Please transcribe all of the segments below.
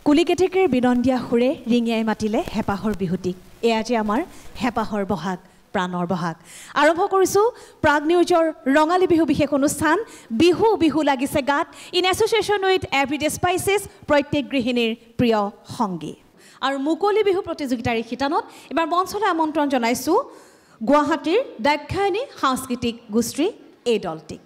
কুলিকেতেকীৰ বিনন্দিয়া সুৰে ৰিঙিয়াই মাতিলে হেপাহৰ বিহুটিক এয়া যে আমাৰ হেপাহৰ বহাগ প্ৰাণৰ বহাগ আৰম্ভ কৰিছোঁ প্ৰাগ নিউজৰ ৰঙালী বিহু বিশেষ অনুষ্ঠান বিহু বিহু লাগিছে গাত in association with everyday spices প্ৰত্যেক গৃহিণীৰ প্ৰিয় সংগী আৰু মুকলি বিহু প্ৰতিযোগিতাৰ শিতানত এবাৰ মঞ্চলৈ আমন্ত্ৰণ জনাইছোঁ গুৱাহাটীৰ দাক্ষায়ণী সাংস্কৃতিক গোষ্ঠী এই দলটিক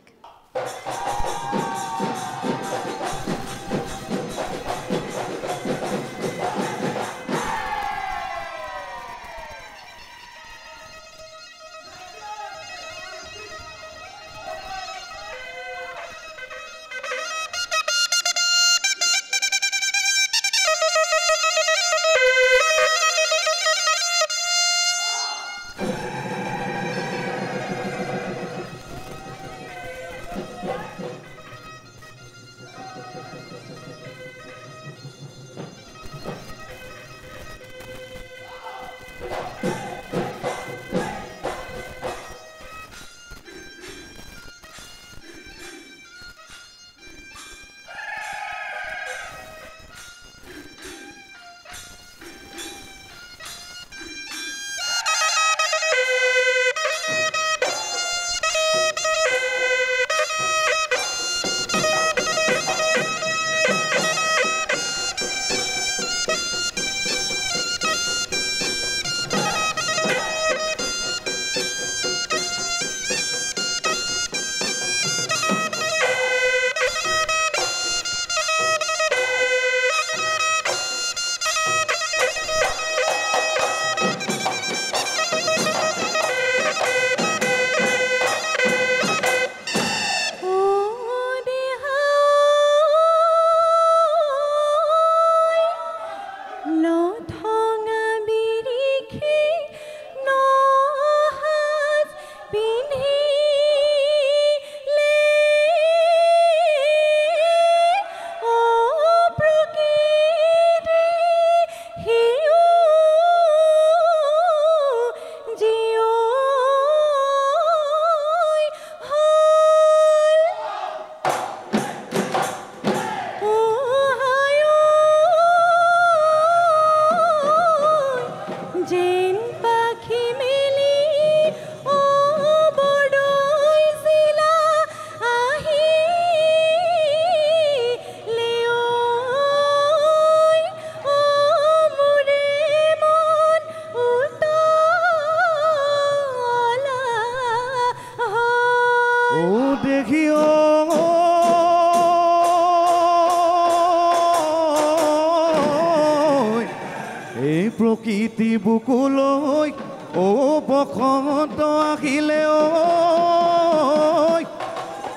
প্ৰকৃতি বুকুলৈ ও বসন্ত আহিলে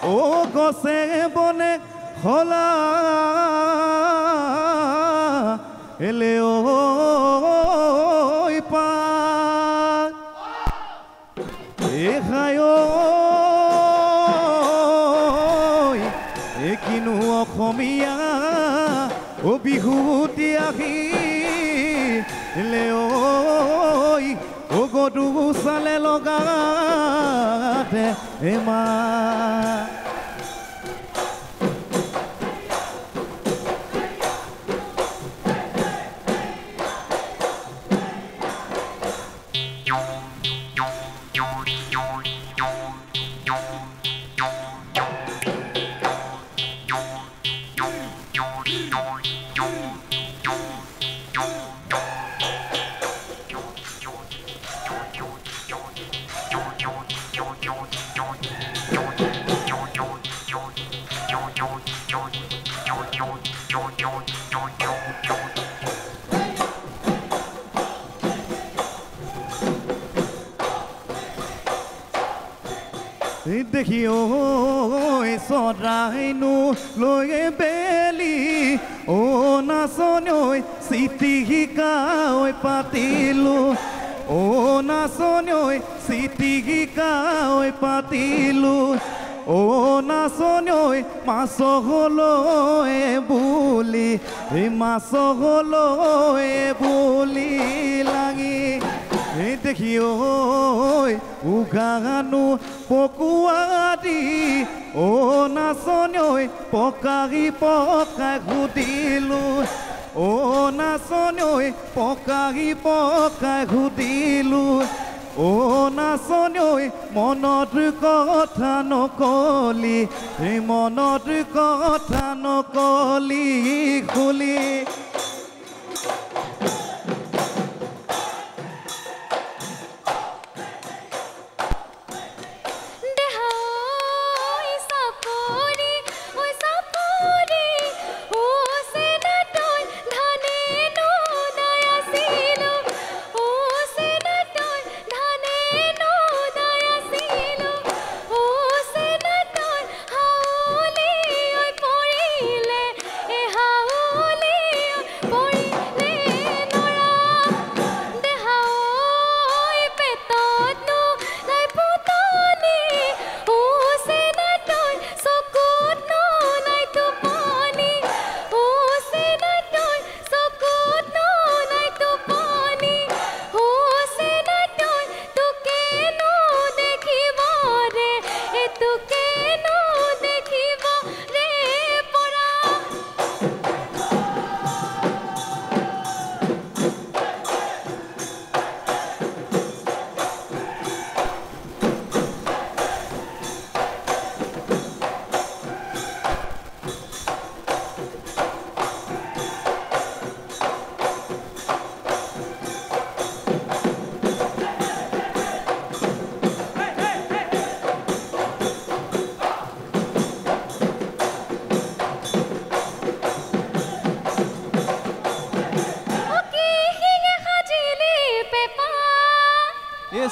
ও গছে বনে হলা এলে পা খায় কিনো অসমীয়া ও বিহুতি আহি ও গদু চালে লগাতে এমা দেখিও চৰাইনো লৈ বেলি ও নাচনী চিঠি শিকাই পাতিলো ও নাচনী চিঠি শিকাই পাতিলো ও নাচনী মাছ হলৈ বুলি মাছ হলৈ বুলি লাগি এই দেখি ঐ উঘানো পকুৱাদি ও নাচনী ঐ পকাই পকাই সুধিলোঁ ও নাচনী ঐ পকাই পকাই সুধিলোঁ ও নাচনী ঐ মনত কথা নকলি মনত কথা নকলি খুলি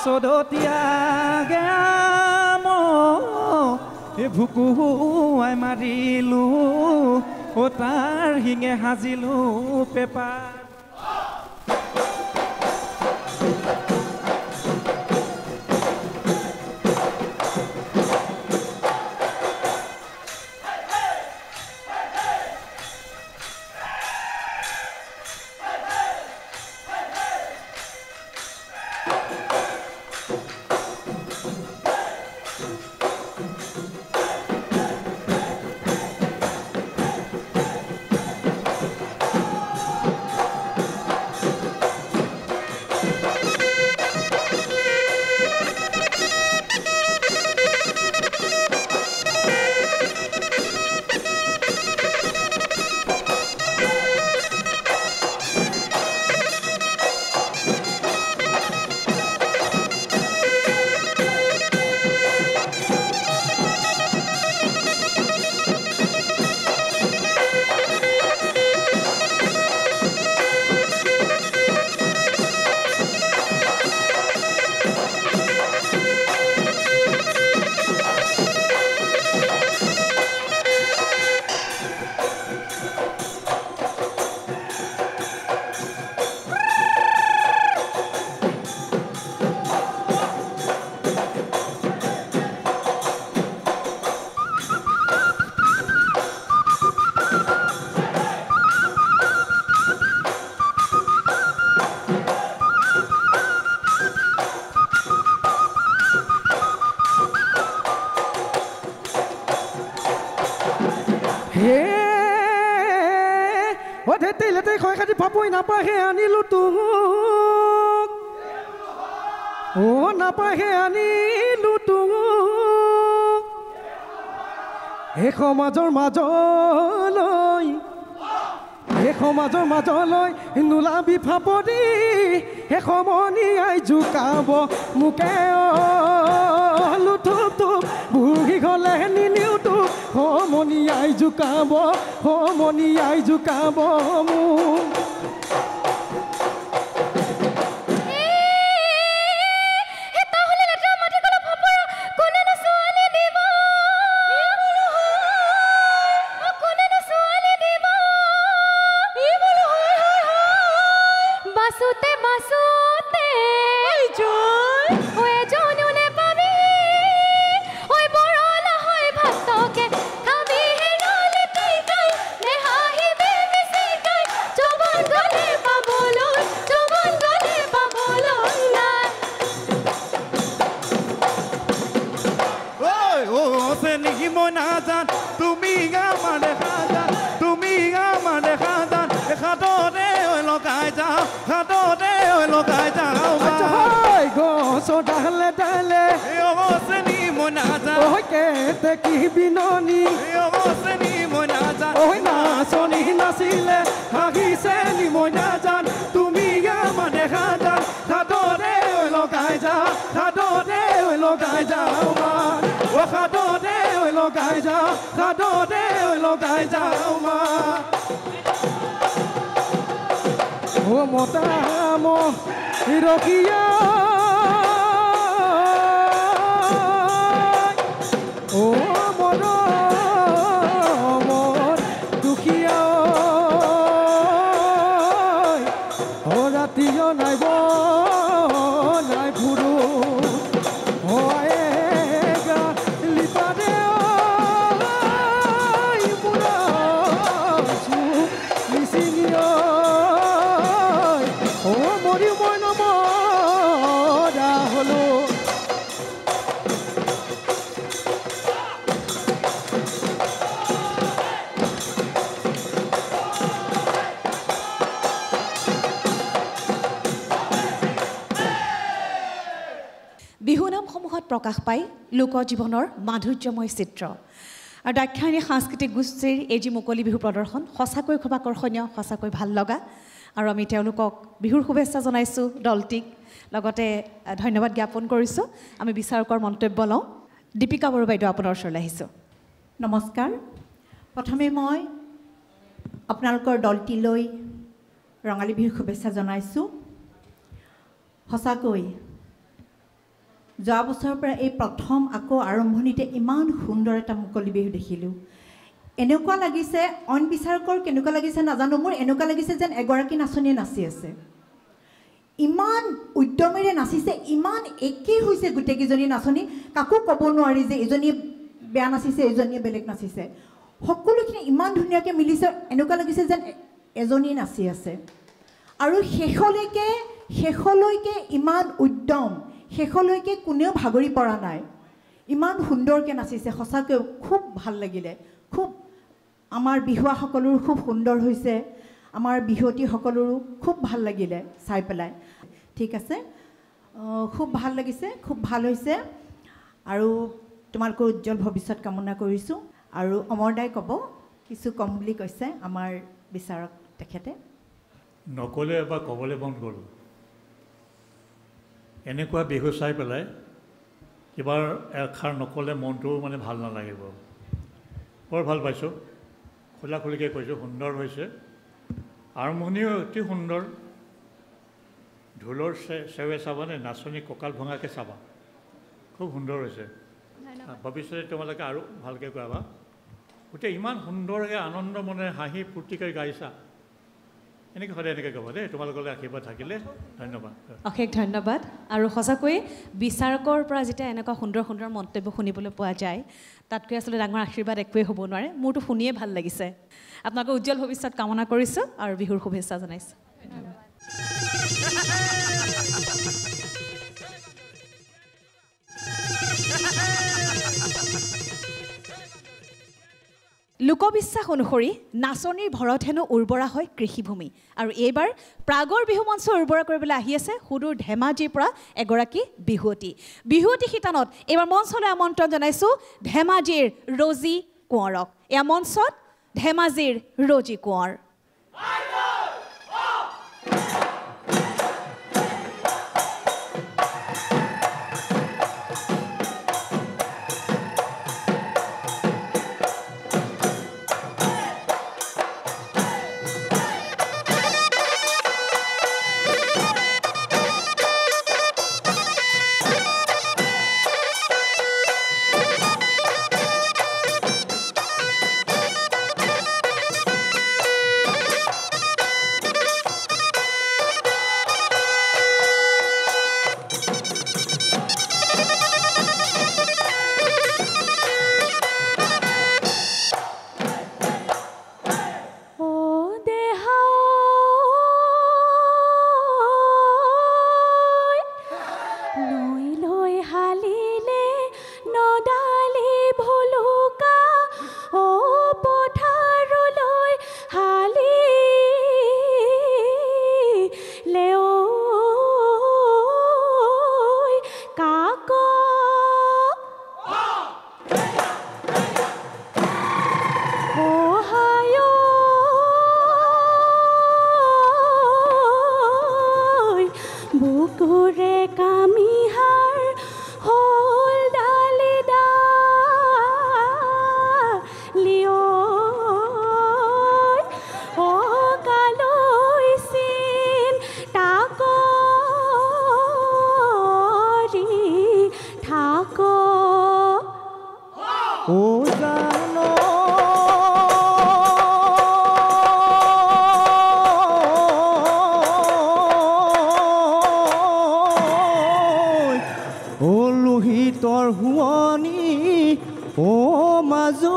সদতীয়া গেম এ ভুকুৱাই মাৰিলোঁ ও তাৰ শিঙে সাজিলোঁ পেপাৰ তেই খয় খাতি পাবই নাপাহে আনিলোঁ তোক ও নাপাহে আনিলোঁ তোক এই সমাজৰ মাজলৈ নোলাবি ফাপদি এসমনীয়াই জোকাব মোকে লুথুপ থুপ বুঢ়ী গ'লে নিনিও তোক সমনীয়াই জোকাব মোক Joy মইনা জান তুমি আমাৰ দেখা জান তুমি আমাৰ দেখা জান হাততে লগাই যাওঁ হাততে লগাই যাওঁ আচ্ছা হয় গছ ডালে ডালে অৱশ্ৰেণী মইনা জান ঐ কেতে কি বিননি অৱশ্ৰেণী মইনা জান ঐ নাচনি নাচিলে হাঁহিছে নি মইনা জান তুমি আমাৰ দেখা জান হাততে লগাই যাওঁ হাততে লগাই যাওঁ মান ও হাততে লগাই যাওঁ হাততে লগাই যাওঁ মান ও মতা ৰখিয়া ও মন দুখীয়া ও ৰাতিও নাইব নাই ফুৰো ও গা লিপাদে মুৰা নিচিনিয় ও মৰি মই নমৰা হলো বিহুনামসমূহত প্ৰকাশ পায় লোকজীৱনৰ মাধুৰ্যময় চিত্ৰ আৰু দাক্ষায়ণী সাংস্কৃতিক গোষ্ঠীৰ এই যি মুকলি বিহু প্ৰদৰ্শন সঁচাকৈ খুব আকৰ্ষণীয় সঁচাকৈ ভাল লগা আৰু আমি তেওঁলোকক বিহুৰ শুভেচ্ছা জনাইছোঁ দলটিক লগতে ধন্যবাদ জ্ঞাপন কৰিছোঁ আমি বিচাৰকৰ মন্তব্য লওঁ দীপিকা বড়ো বাইদেউ আপোনাৰ ওচৰলৈ আহিছোঁ নমস্কাৰ প্ৰথমে মই আপোনালোকৰ দলটিলৈ ৰঙালী বিহুৰ শুভেচ্ছা জনাইছোঁ সঁচাকৈ যোৱা বছৰৰ পৰা এই প্ৰথম আকৌ আৰম্ভণিতে ইমান সুন্দৰ এটা মুকলি বিহু দেখিলোঁ এনেকুৱা লাগিছে অইন বিচাৰকৰ কেনেকুৱা লাগিছে নাজানো মোৰ এনেকুৱা লাগিছে যেন এগৰাকী নাচনীয়ে নাচি আছে ইমান উদ্যমেৰে নাচিছে ইমান একেই হৈছে গোটেইকেইজনী নাচনী কাকো ক'ব নোৱাৰি যে এজনীয়ে বেয়া নাচিছে এজনীয়ে বেলেগ নাচিছে সকলোখিনি ইমান ধুনীয়াকৈ মিলিছে এনেকুৱা লাগিছে যেন এজনীয়ে নাচি আছে আৰু শেষলৈকে ইমান উদ্যম শেষলৈকে কোনেও ভাগৰি পৰা নাই ইমান সুন্দৰকৈ নাচিছে সঁচাকৈ খুব ভাল লাগিলে খুব আমাৰ বিহুৱাসকলৰো খুব সুন্দৰ হৈছে আমাৰ বিহুৱতীসকলৰো খুব ভাল লাগিলে চাই পেলাই ঠিক আছে খুব ভাল লাগিছে খুব ভাল হৈছে আৰু তোমালোকৰ উজ্জ্বল ভৱিষ্যত কামনা কৰিছোঁ আৰু অমৰদাই ক'ব কিছু কম বুলি কৈছে আমাৰ বিচাৰক তেখেতে নক'লে এবাৰ ক'বলৈ মন গ'ল এনেকুৱা বিহু চাই পেলাই কিবা এষাৰ নক'লে মনটোও মানে ভাল নালাগিব বৰ ভাল পাইছোঁ খোলা খুলিকৈ কৈছোঁ সুন্দৰ হৈছে আৰম্ভণিও অতি সুন্দৰ ঢোলৰ চেৱে চাবানে নাচনী কঁকাল ভঙাকৈ চাবা খুব সুন্দৰ হৈছে ভৱিষ্যতে তোমালোকে আৰু ভালকৈ গাবা গোটেই ইমান সুন্দৰকৈ আনন্দ মনে হাঁহি ফূৰ্তি কৰি গাইছা এনেকৈ সদায় এনেকৈ গাব দেই তোমালোকলৈ আশীৰ্বাদ থাকিলে ধন্যবাদ অশেষ ধন্যবাদ আৰু সঁচাকৈ বিচাৰকৰ পৰা যেতিয়া এনেকুৱা সুন্দৰ সুন্দৰ মন্তব্য শুনিবলৈ পোৱা যায় তাতকৈ আচলতে ডাঙৰ আশীৰ্বাদ একোৱেই হ'ব নোৱাৰে মোৰতো শুনিয়ে ভাল লাগিছে আপোনালোকৰ উজ্জ্বল ভৱিষ্যত কামনা কৰিছোঁ আৰু বিহুৰ শুভেচ্ছা জনাইছোঁ লোকবিশ্বাস অনুসৰি নাচনীৰ ভৰত হেনো উৰ্বৰা হয় কৃষিভূমি আৰু এইবাৰ প্ৰাগৰ বিহু মঞ্চ উৰ্বৰা কৰিবলৈ আহি আছে সুদূৰ ধেমাজিৰ পৰা এগৰাকী বিহুৱতী শিতানত এইবাৰ মঞ্চলৈ আমন্ত্ৰণ জনাইছোঁ ধেমাজিৰ ৰজি কোঁৱৰক এয়া মঞ্চত ধেমাজিৰ ৰজি কোঁৱৰ ও জানো ও লোহিতৰ হুৱনি ও মাজুলী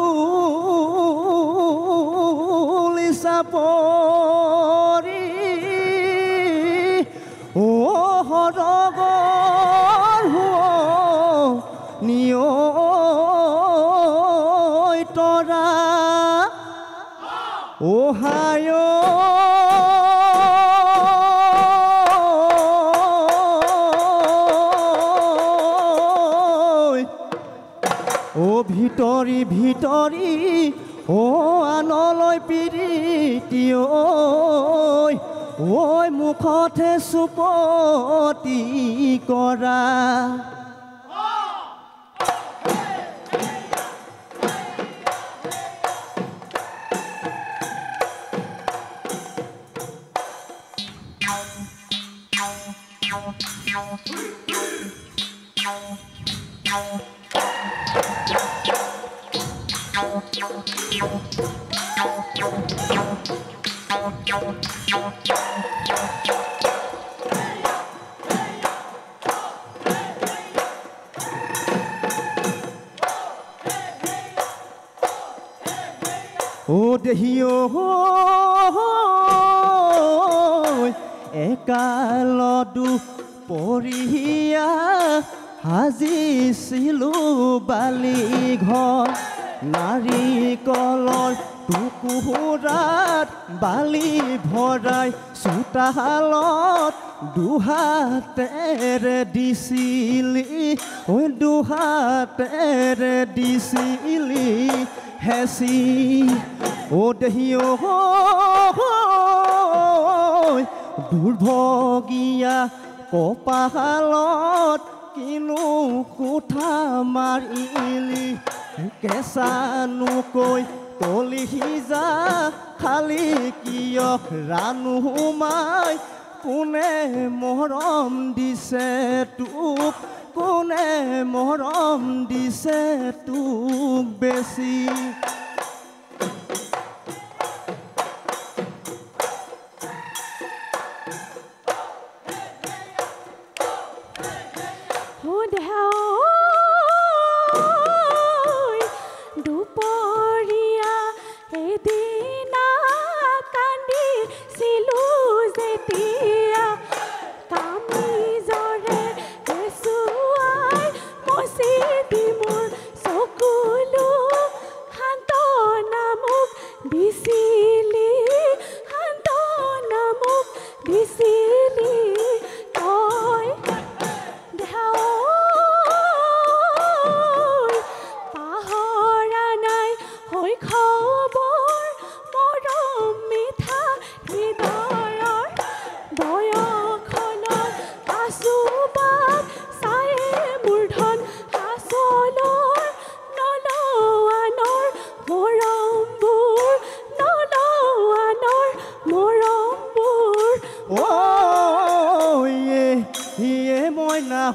চাপৰি ও সৰগৰ হুৱনি তৰা ও হায় ও ভিতৰি ভিতৰি ও আনলৈ পিৰিতি ঐ মুখতে চুপতি কৰা ও দেহিও একাল দুপৰীয়া সাজিছিলোঁ বালি ঘৰ নাৰিকলৰ টুকুৰাত বালি ভৰাই চোতালত দুহাতেৰে দিছিলি ঐ দুহাতেৰে দিছিলি হেচি ও দেহিও দুৰ্ভগীয়া কপালত কিনো কোঠা মাৰিলি কেঁচানুকৈ কলি সিজা খালি কিয় ৰানুমাই কোনে মৰম দিছে তোক কোনে মৰম দিছে তোক বেছি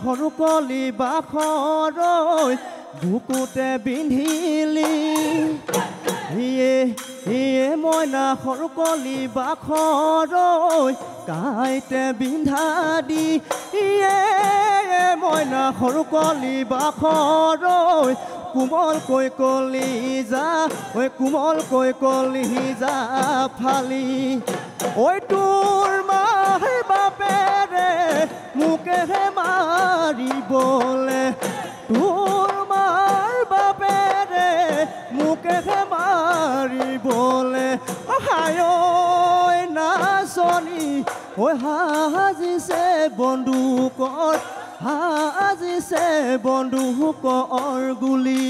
সৰুকলি বাখৰৈ বুকুতে বিন্ধিলি ইয়ে মইনা সৰুকলি বাখৰৈ কাইতে বিন্ধা দি ইয়ে মইনা সৰুকলি বাখৰৈ কোমলকৈ কলি যা ঐ কোমলকৈ কলি যা ফালি ঐ তোৰ মাৰ বাপেৰে মোকেহে মাৰিবলে তোৰ মাৰ বাপেৰে মোকেহে মাৰিবলে হায় নাচনি ঐ সাজিছে বন্দুকৰ সাজিছে বন্দুকৰ গুলি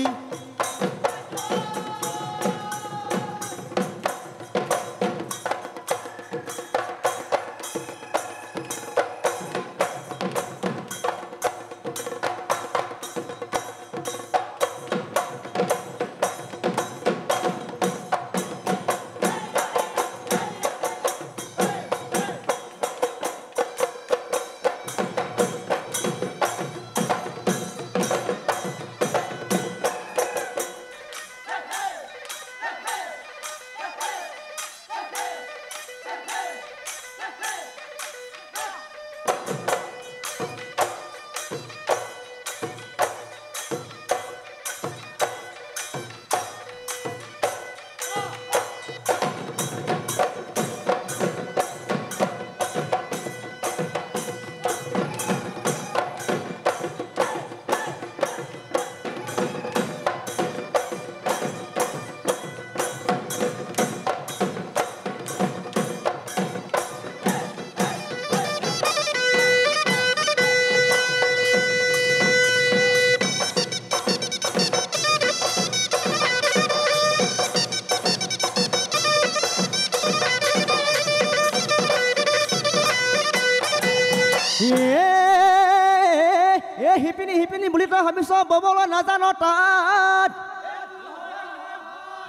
ভাবিছ ববলৈ নাজান তাত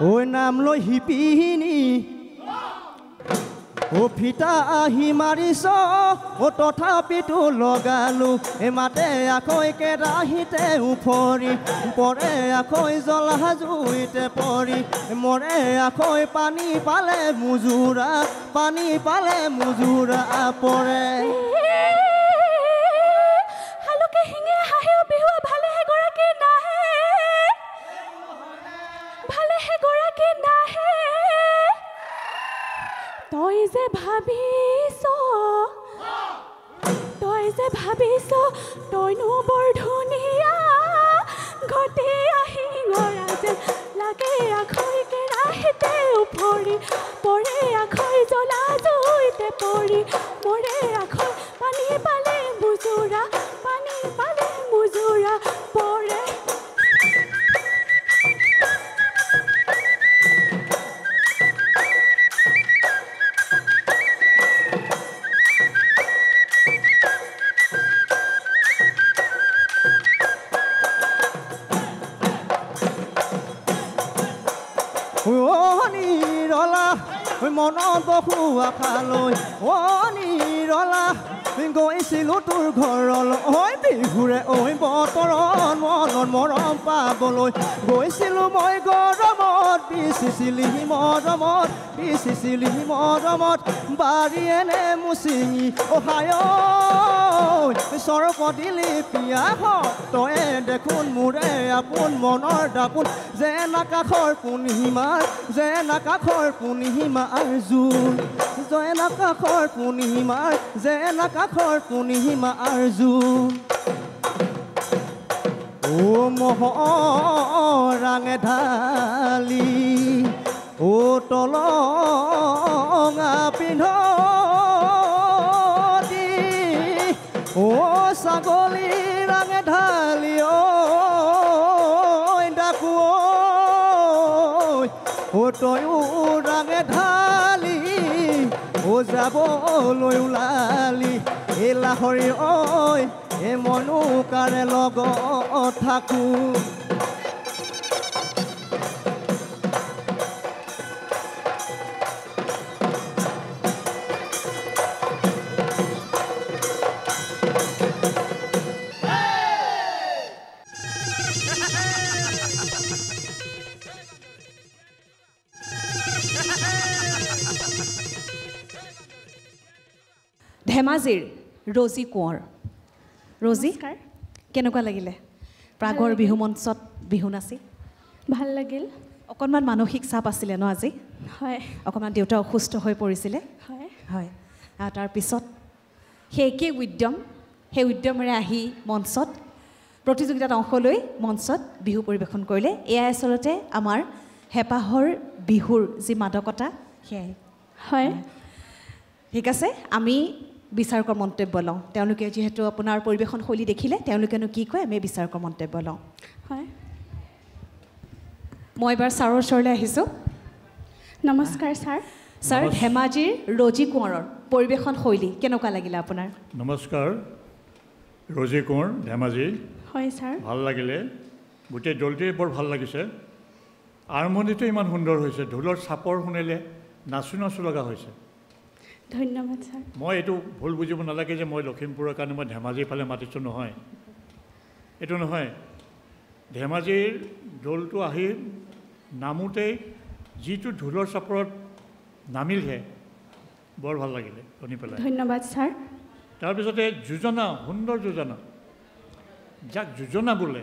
ঐ নাম লৈ শিপিনী ও ফিটা আহি মাৰিছ ও তথাপিতো লগালো মাতে আকৌ কেৰাহীতে উফৰি পৰে আকৌ জ্বলা জুইতে পৰি মৰে আকৌ পানী পালে মুজুৰা পৰে হালুকে হিঙে হাঁহে বিহুৱা ভালেহে গৰাকী নাহে তই যে ভাবিছ তইনো বৰ ধুনীয়া ঘটি আহি গৰা যেন লাগে আখৈ কেৰাহীতে উফৰি পৰে আখৈ জ্বলা জুইতে পৰি মৰে আখৈ পানী পালে মুজুৰা পৰে নিৰলা মনত বহু আশালৈ নিৰলা গৈছিলোঁ তোৰ ঘৰলৈ বিহুৰে বতৰত মনত মৰম পাবলৈ গৈছিলোঁ মই গৰমত বিচিছিলি মৰমত বাৰী এনে মুচিঙি অহায় চৰপদিলি পিয়াহত তয়ে দেখোন মোৰে আপোন মনৰ দাপোন যেন আকাশৰ পূৰ্ণিমাৰ জোন যেন আকাশৰ পূৰ্ণিমাৰ জোন ও মহৰাঙে ঢালি ও তলঙা পিন্ধি ও ছাগলী ৰাঙে ঢালি ডাকু ও তয়ো ৰাঙে ঢালি ও যাবলৈ ওলালি এই লাহৰি এই মনো কাৰে লগত থাকো ধেমাজিৰ ৰজি কোঁৱৰ ৰজি কেনেকুৱা লাগিলে প্ৰাগৰ বিহু মঞ্চত বিহু নাচি ভাল লাগিল অকণমান মানসিক চাপ আছিলে ন আজি হয় অকণমান দেউতা অসুস্থ হৈ পৰিছিলে হয় তাৰপিছত সেই উদ্যমেৰে আহি মঞ্চত প্ৰতিযোগিতাত অংশ লৈ মঞ্চত বিহু পৰিৱেশন কৰিলে এয়াই আচলতে আমাৰ হেঁপাহৰ বিহুৰ যি মাদকতা সেয়াই হয় ঠিক আছে আমি বিচাৰকৰ মন্তব্য লওঁ তেওঁলোকে যিহেতু আপোনাৰ পৰিৱেশন শৈলী দেখিলে তেওঁলোকেনো কি কয় আমি বিচাৰকৰ মন্তব্য লওঁ হয় মই এবাৰ ছাৰৰ ওচৰলৈ আহিছোঁ নমস্কাৰ ছাৰ ধেমাজিৰ ৰজি কোঁৱৰৰ পৰিৱেশন শৈলী কেনেকুৱা লাগিলে আপোনাৰ নমস্কাৰ ৰজি কোঁৱৰ ধেমাজি হয় ছাৰ ভাল লাগিলে গোটেই দলটোৱে বৰ ভাল লাগিছে আৰম্ভণিটো ইমান সুন্দৰ হৈছে ঢোলৰ চাপৰ শুনিলে নাচো লগা হৈছে ধন্যবাদ ছাৰ মই এইটো ভুল বুজিব নালাগে যে মই লখিমপুৰৰ কাৰণে মই ধেমাজিৰ ফালে মাতিছোঁ নহয় এইটো নহয় ধেমাজিৰ দলটো আহি নামোতেই যিটো ঢোলৰ চাপৰত নামিলহে বৰ ভাল লাগিলে শুনি পেলাই ধন্যবাদ ছাৰ তাৰপিছতে যোজনা সুন্দৰ যোজনা যাক যোজনা বোলে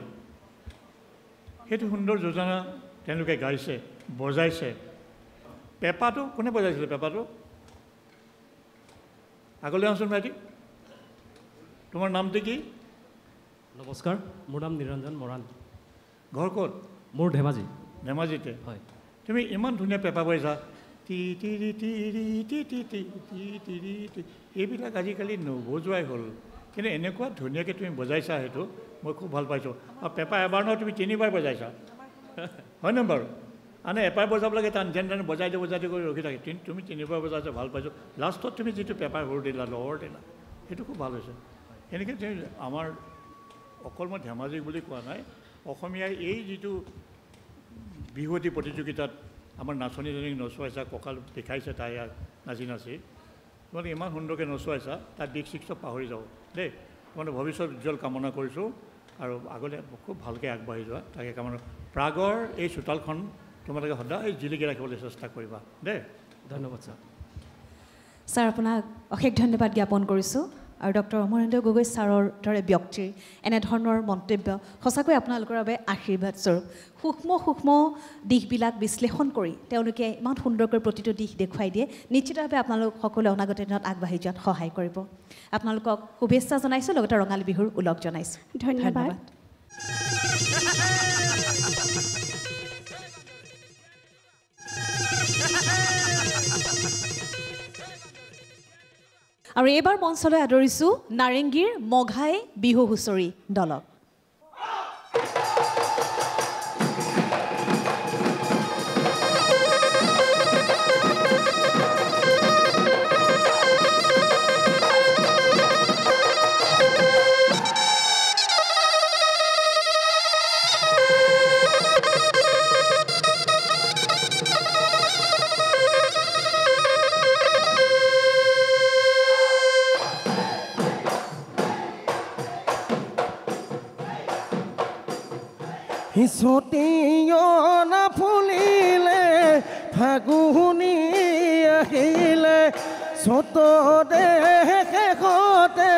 সেইটো সুন্দৰ যোজনা তেওঁলোকে গাইছে বজাইছে পেঁপাটো কোনে বজাইছিলে পেঁপাটো আগলৈ আহচোন ভাইটি তোমাৰ নামটো কি নমস্কাৰ মোৰ নাম নিৰঞ্জন মৰাণ ঘৰ ক'ত মোৰ ধেমাজিতে হয় তুমি ইমান ধুনীয়া পেঁপা বজাইছা টি টিৰি টিৰি টি টি টি টি টিৰি টি এইবিলাক আজিকালি নবজোৱাই হ'ল কিন্তু এনেকুৱা ধুনীয়াকৈ তুমি বজাইছা সেইটো মই খুব ভাল পাইছোঁ আৰু পেঁপা এবাৰ নহয় তুমি 3বাৰ বজাইছা হয় নহয় বাৰু আনে এপাৰ বজাব লাগে টান যেন তেনে বজাই কৰি ৰখি থাকে তুমি 3বাৰ বজাইছা ভাল পাইছোঁ লাষ্টত তুমি যিটো পেঁপাৰ সুৰ দিলা লহৰ দিলা সেইটো খুব ভাল হৈছে এনেকৈ আমাৰ অকল মই ধেমাজি বুলি কোৱা নাই অসমীয়াই এই যিটো বিহুৱতী প্ৰতিযোগিতাত আমাৰ নাচনীজনীক নচুৱাইছা কঁকাল দেখাইছে তাই নাচি তোমালোকে ইমান সুন্দৰকৈ নচুৱাইছা তাৰ দিশ চিক চব পাহৰি যাওঁ দেই তোমালোকে ভৱিষ্যত উজ্জ্বল কামনা কৰিছোঁ আৰু আগলৈ খুব ভালকৈ আগবাঢ়ি যোৱা তাকে কামনা প্ৰাগৰ এই চোতালখন তোমালোকে সদায় জিলিকি ৰাখিবলৈ চেষ্টা কৰিবা দেই ধন্যবাদ ছাৰ ছাৰ আপোনাক অশেষ ধন্যবাদ জ্ঞাপন কৰিছোঁ আৰু ডক্টৰ অমৰেন্দ্ৰ গগৈ ছাৰৰ দৰে ব্যক্তিৰ এনেধৰণৰ মন্তব্য সঁচাকৈ আপোনালোকৰ বাবে আশীৰ্বাদ স্বৰূপ সূক্ষ্ম দিশবিলাক বিশ্লেষণ কৰি তেওঁলোকে ইমান সুন্দৰকৈ প্ৰতিটো দিশ দেখুৱাই দিয়ে নিশ্চিতভাৱে আপোনালোক সকলোৱে অনাগত দিনত আগবাঢ়ি যোৱাত সহায় কৰিব আপোনালোকক শুভেচ্ছা জনাইছোঁ লগতে ৰঙালী বিহুৰ ওলগ জনাইছোঁ ধন্যবাদ আৰু এইবাৰ মঞ্চলৈ আদৰিছোঁ নাৰেংগীৰ মঘাই বিহু হুঁচৰি দলক হিচটিয়না ফুলিলে ফাগুনি আহিলে চততে শেষতে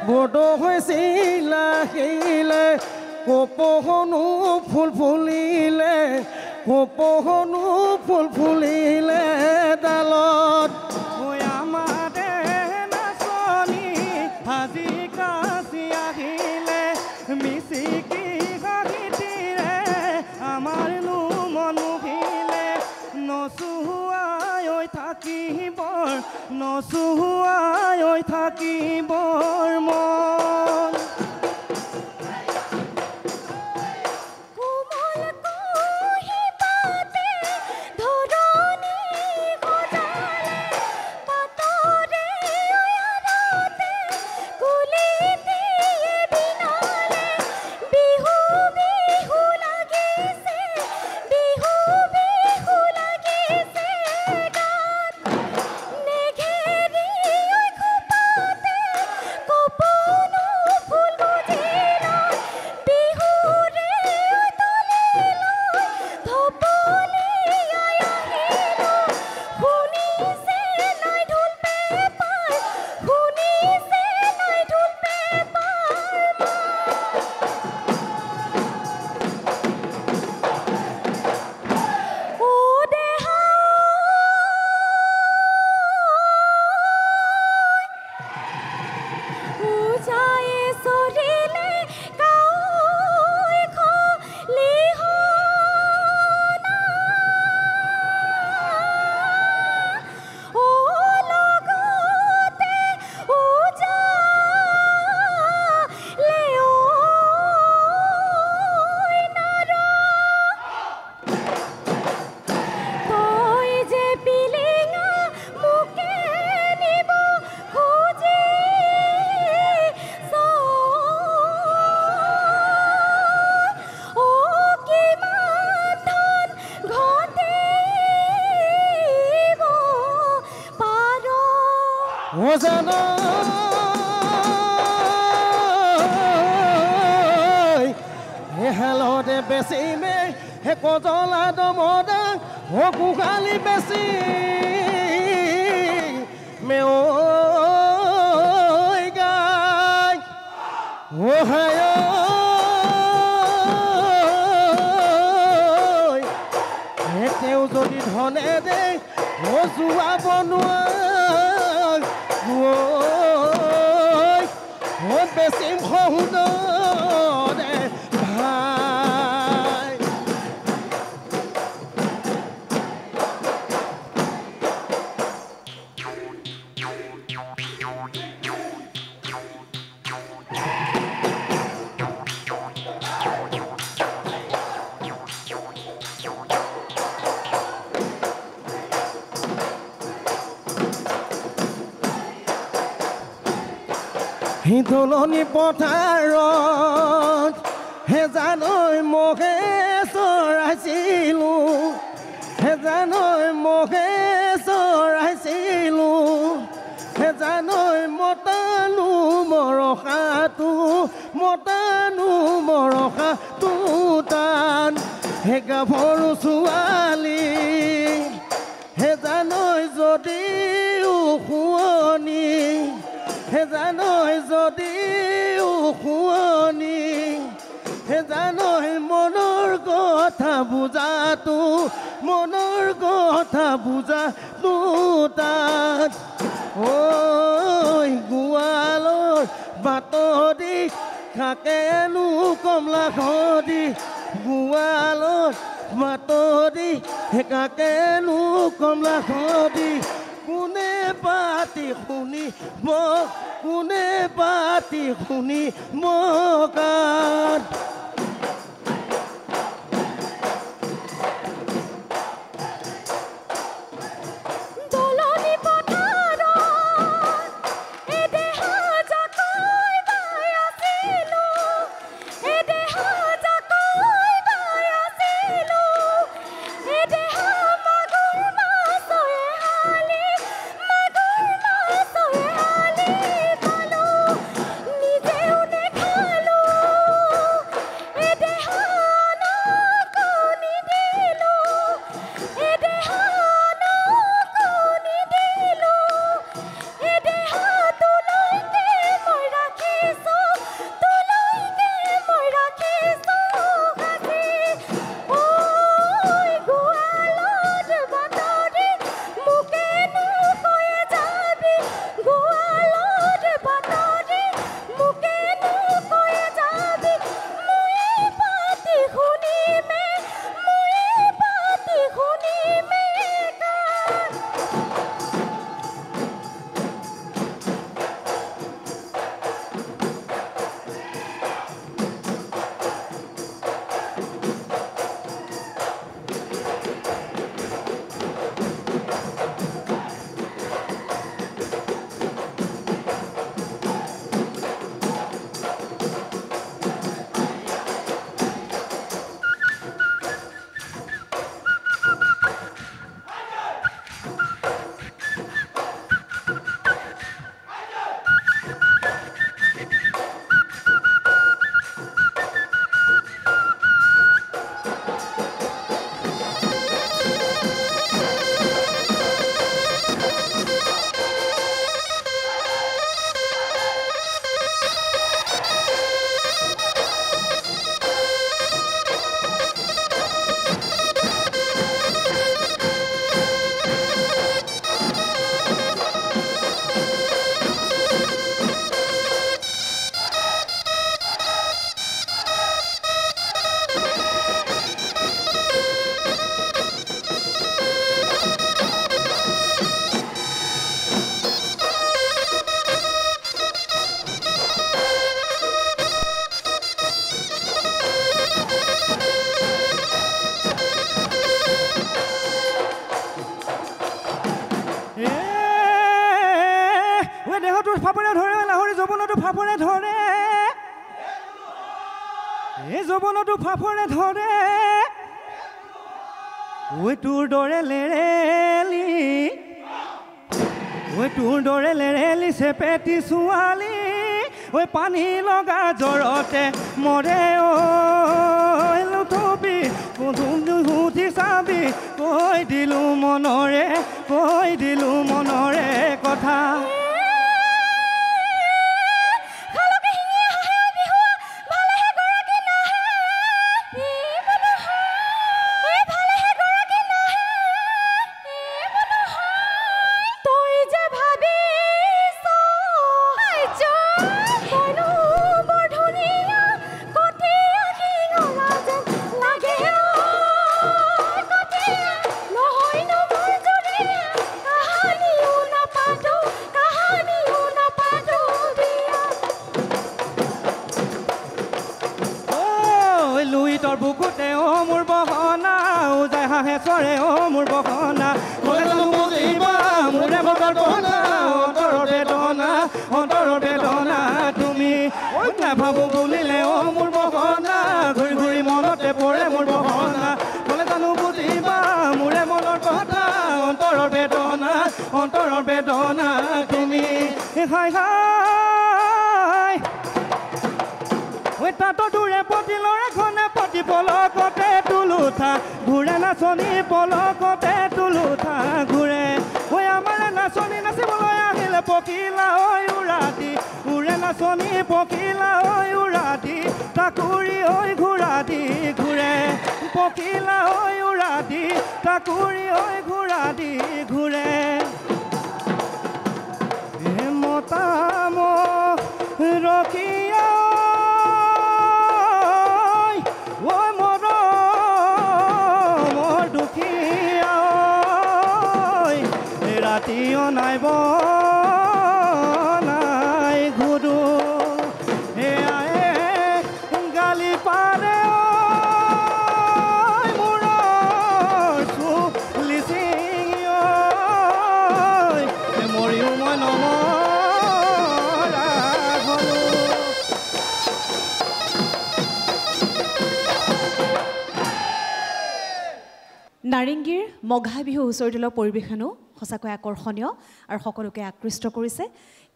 বড হৈছিল আহিলে কপহনো ফুল ফুলিলে কপহনো ফুল ফুলিলে ডালত আমাৰে নাচনি সাজি কাচি আহিলে মিচিকি আমাৰনো মনুহিলে নচুৱাই থাকিবৰ নচুৱাই থাকিবৰ মন হেলতে বেছি মে হে কজলা দমদা ও কুকালি বেছি মে ও গাই ও হায় তেওঁ যদি ধনে দে ও যোৱা বনোৱা ও বেছি সহুদে ভাই দলনি পথাৰত হেজানৈ মহে চৰাইছিলোঁ হেজানৈ মহে চৰাইছিলোঁ হেজানৈ মতানো মৰসাটো টান হে গাভৰু ছোৱালী হেজানৈ যদিও শুৱনি হেজানৈ যদিও শুৱনি হেজানৈ মনৰ কথা বুজাটো তাত ঐ গোৱালৰ বাটদি থাকেনো কমলা ঘদি গোৱালৰ বাটদি কাকেনো কমলা ঘদি কোনে পাতি শুনি মকাত দেহটোৰ ফাপৰে ধৰে লাহৰি যৌৱনটো ফাপৰে ধৰে এই যৌৱনটো ফাপৰে ধৰে ঐ তোৰ দৰে লেৰেলি চেপেটি ছোৱালী ঐ পানী লগা জ্বৰতে মৰে ঐ লুথবি সুধি চাবি কৈ দিলো মনৰে কথা লুইতৰ বুকুতে ও মোৰ বহনা উজাই হাঁহে চৰে ও মোৰ বহনা মোৰে বতৰ বহনা অন্তৰৰ বেদনা পলকতে তুলুঠা ঘূৰে নাচনী পলকতে তুলুঠা ঘূৰে ঐ আমাৰ নাচনী নাচিবলৈ আহিলে পখিলা ঐ উৰাতি উৰে নাচনী পখিলা ঐ উৰাতি তাকুৰি ঐ ঘূৰা দি ঘূৰে পখিলা ঐ উৰাতি তাকুৰি ঐ ঘূৰা দি ঘূৰে মতাম ৰখিয়া ঐ মৰমৰ দুখীয়া ৰাতিও নাই নাই ঘূৰো এয়াই গালি পাৰে মূৰৰ চুলি চিঙি মৰিও মই নমৰা হ'লো নাৰেংগীৰ মঘা বিহু হুঁচৰি দলৰ পৰিৱেশনো সঁচাকৈ আকৰ্ষণীয় আৰু সকলোকে আকৃষ্ট কৰিছে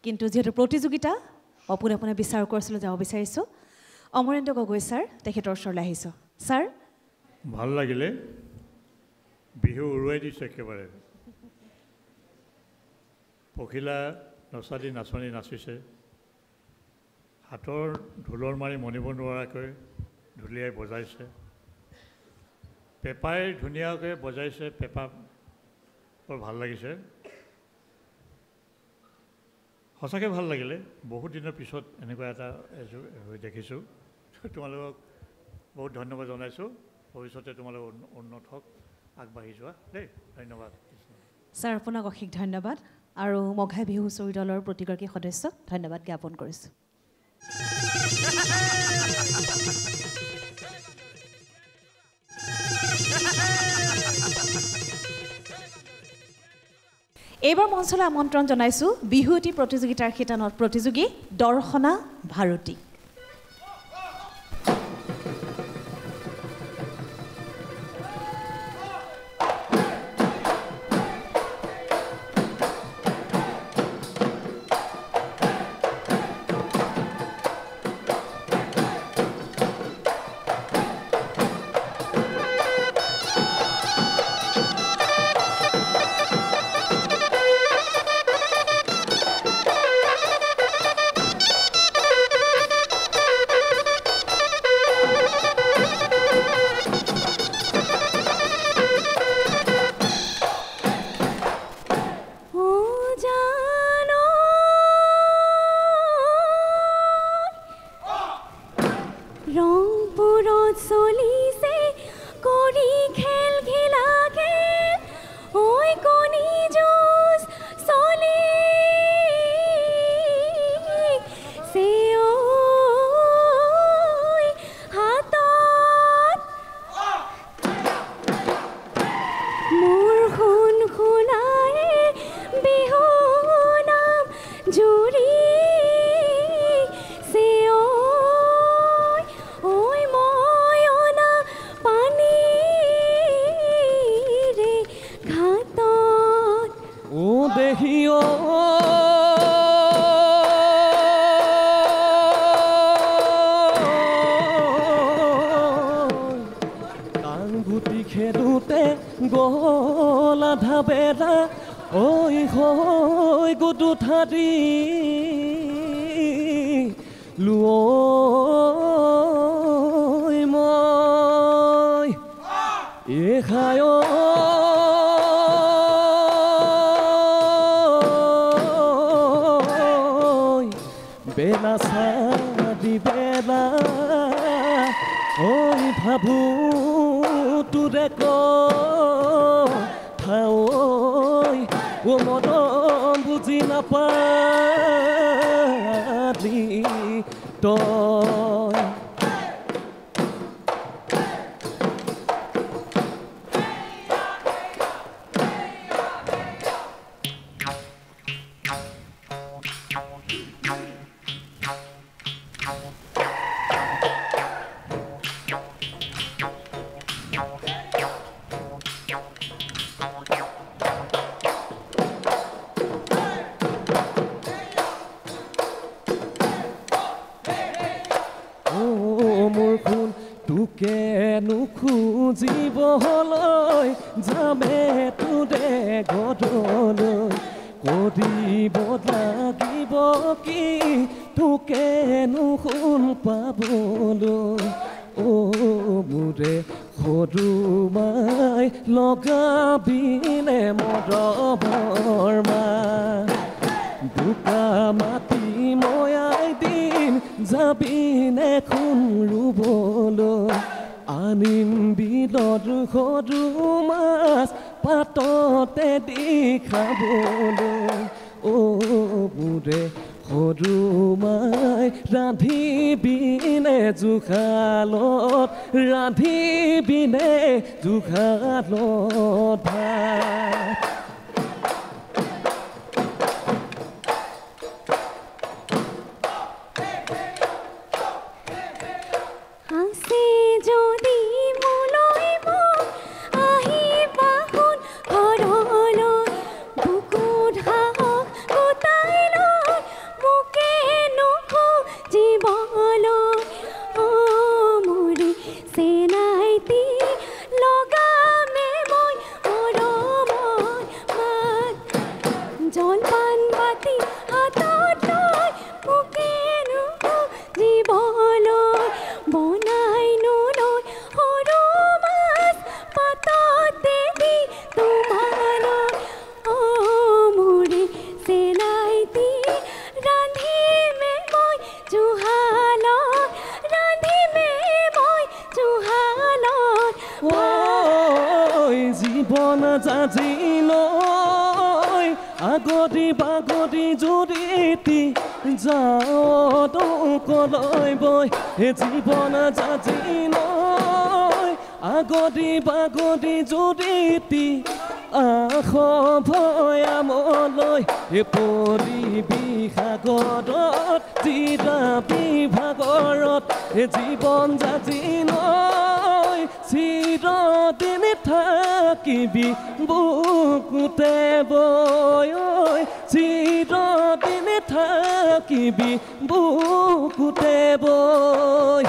কিন্তু যেহেতু প্ৰতিযোগিতা পোনে পোনে বিচাৰ কৰিছিলোঁ যাব বিচাৰিছোঁ অমৰেন্দ্ৰ গগৈ ছাৰ তেখেতৰ ওচৰলৈ আহিছোঁ ছাৰ ভাল লাগিলে বিহু উৰুৱাই দিছে একেবাৰে পখিলা নচাদি নাচনী নাচিছে হাতৰ ঢোলৰ মাৰি মনিব নোৱাৰাকৈ ঢুলীয়াই বজাইছে পেপাই ধুনীয়াকৈ বজাইছে পেপা বৰ ভাল লাগিছে সঁচাকৈ ভাল লাগিলে বহুত দিনৰ পিছত এনেকুৱা এটা দেখিছোঁ তোমালোকক বহুত ধন্যবাদ জনাইছোঁ ভৱিষ্যতে তোমালোক উন্নত হওক আগবাঢ়ি যোৱা দেই ধন্যবাদ ছাৰ আপোনাক অশেষ ধন্যবাদ আৰু মঘা বিহু হুঁচৰি দলৰ প্ৰতিগৰাকী সদস্যক ধন্যবাদ জ্ঞাপন কৰিছোঁ এইবাৰ মঞ্চলৈ আমন্ত্ৰণ জনাইছোঁ বিহুৱতী প্ৰতিযোগিতাৰ শিতানত প্ৰতিযোগী দৰ্শনা ভাৰতী খুজিবলৈ যামে তোৰে গধলৈ কৰিব লাগিব কি তোকেনো সোণ পাবলৈ মোৰে সৰু মাই লগাবিনে মৰমৰ মা বোকা মাটি ময়াই দিম যাবিনে সোণ ৰুবলৈ আনিম বিলত সৰু মাছ পাততে দি খাবলৈ মোৰে সৰু মাই ৰান্ধিবিনে জুখালত ৰান্ধিবিনে জুখালত ভাত আছে যদি মোলৈ মন আহিবা সোণ ঘৰলৈ বুকুত সাহস গোটাই লৈ মোকে নুখুজিবলৈ মোৰে চেনাইতি লগামে মই মৰমৰ মাত জলপান বাতি হাতত লৈ মোকে নুখুজিবলৈ বনাই নলৈ সৰু মাছ পাততে দি তোমালৈ মোৰে চেনাইতি ৰান্ধিমে মই জুহালত ৰান্ধিমে মই জুহালত জীৱন যাজিলৈ আগতি বাগতি জুৰিতি যাওঁ তোকলৈ বৈ জীৱন যাজিলৈ আগতি বাগতি জুৰিতি আস ভয়ামলৈ পৰিবি সাগৰত জিৰাবি ভাগৰত জীৱন যাজিলৈ চিৰদিন থাকিবি বুকুতে বৈ চিৰদিন থাকিবি বুকুতে বৈ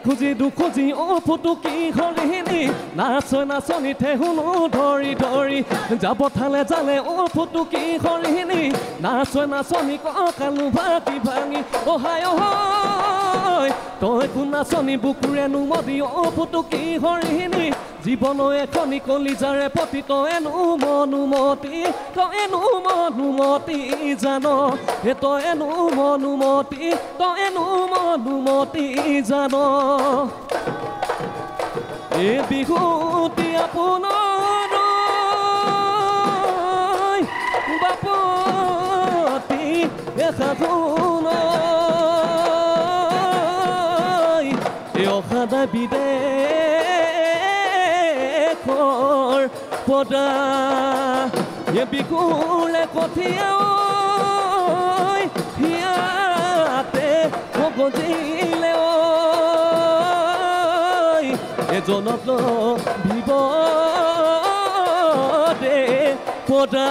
খুজি দুখুজি ফুটুকি হৰিণী নাচৈ নাচনি ঠেহুনো ধৰি ধৰি যাব ঠালে জালে ফুটুকি হৰিণী নাচৈ নাচনি কঁকালো ভাগি ভাঙি অহাই তই কোন নাচনি বুকুৰে নুমদি ফুটুকি হৰিণী জীৱন এখনি কলিজাৰে পতি তই মনুমতি জান তই মনুমতি জান এ বিহুতি আপোনাৰ বাপতি এসাধুন এ অসাদা বিদেশৰ পদা এ বিহুলে কঠিয়া হিয়াতে গজিলে এজনত ভিব পদা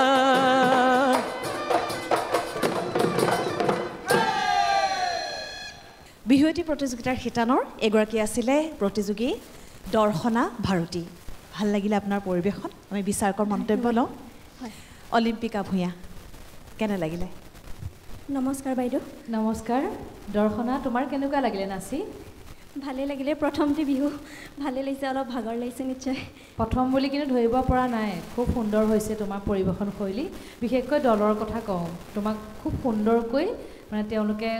বিহুৱতী প্ৰতিযোগিতাৰ শিতানৰ এগৰাকী আছিলে প্ৰতিযোগী দৰ্শনা ভাৰতী ভাল লাগিলে আপোনাৰ পৰিৱেশন আমি বিচাৰকৰ মন্তব্য লওঁ অলিম্পিকা ভূঞা কেনে লাগিলে নমস্কাৰ বাইদেউ নমস্কাৰ দৰ্শনা তোমাৰ কেনেকুৱা লাগিলে নাচি ভালে লাগিলে প্ৰথমটি বিহু ভালে লাগিছে অলপ ভাগৰ লাগিছে নিশ্চয় প্ৰথম বুলি কিন্তু ধৰিব পৰা নাই খুব সুন্দৰ হৈছে তোমাৰ পৰিৱেশন শৈলী বিশেষকৈ দলৰ কথা কওঁ তোমাক খুব সুন্দৰকৈ মানে তেওঁলোকে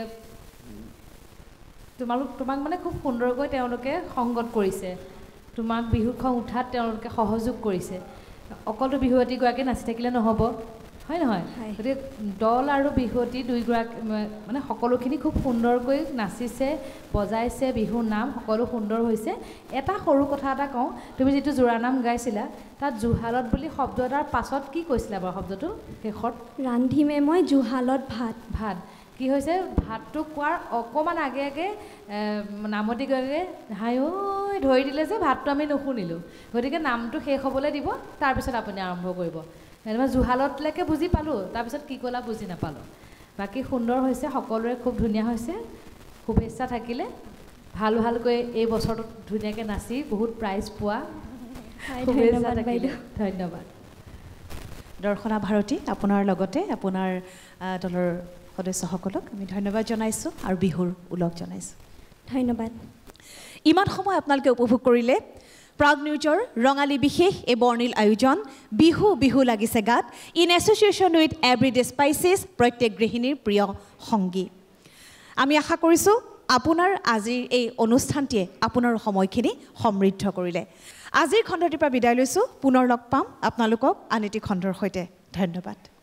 তোমাক মানে খুব সুন্দৰকৈ তেওঁলোকে সংগত কৰিছে তোমাক বিহুখন উঠাত তেওঁলোকে সহযোগ কৰিছে অকলটো বিহুৱতীগৰাকী নাচি থাকিলে নহ'ব হয় নহয় গতিকে দল আৰু বিহুৱতী দুইগৰাকী মানে সকলোখিনি খুব সুন্দৰকৈ নাচিছে বজাইছে বিহু নাম সকলো সুন্দৰ হৈছে এটা সৰু কথা এটা কওঁ তুমি যিটো জোৰানাম গাইছিলা তাত জুহালত বুলি শব্দ এটাৰ পাছত কি কৈছিলা বাৰু শব্দটো শেষত ৰান্ধিমে মই জুহালত ভাত কি হৈছে ভাতটো কোৱাৰ অকণমান আগে আগে নামতিগৰাকীয়ে হাই ঐ ধৰি দিলে যে ভাতটো আমি নুশুনিলোঁ গতিকে নামটো শেষ হ'বলৈ দিব তাৰপিছত আপুনি আৰম্ভ কৰিব জুহালতলৈকে বুজি পালোঁ তাৰপিছত কি ক'লা বুজি নাপালোঁ বাকী সুন্দৰ হৈছে সকলোৰে খুব ধুনীয়া হৈছে শুভেচ্ছা থাকিলে ভালকৈ এই বছৰটোত ধুনীয়াকৈ নাচি বহুত প্ৰাইজ পোৱা শুভেচ্ছা থাকিলে ধন্যবাদ দৰ্শনা ভাৰতী আপোনাৰ লগতে আপোনাৰ দলৰ সদস্যসকলক আমি ধন্যবাদ জনাইছোঁ আৰু বিহুৰ ওলগ জনাইছোঁ ধন্যবাদ ইমান সময় আপোনালোকে উপভোগ কৰিলে প্ৰাগ নিউজৰ ৰঙালী বিশেষ এই বৰ্ণিল আয়োজন বিহু লাগিছে গাত in association with everyday spices প্ৰত্যেক গৃহিণীৰ প্ৰিয় সংগী আমি আশা কৰিছোঁ আপোনাৰ আজিৰ এই অনুষ্ঠানটিয়ে আপোনাৰ সময়খিনি সমৃদ্ধ কৰিলে আজিৰ খণ্ডটিৰ পৰা বিদায় লৈছোঁ পুনৰ লগ পাম আপোনালোকক আন এটি খণ্ডৰ সৈতে ধন্যবাদ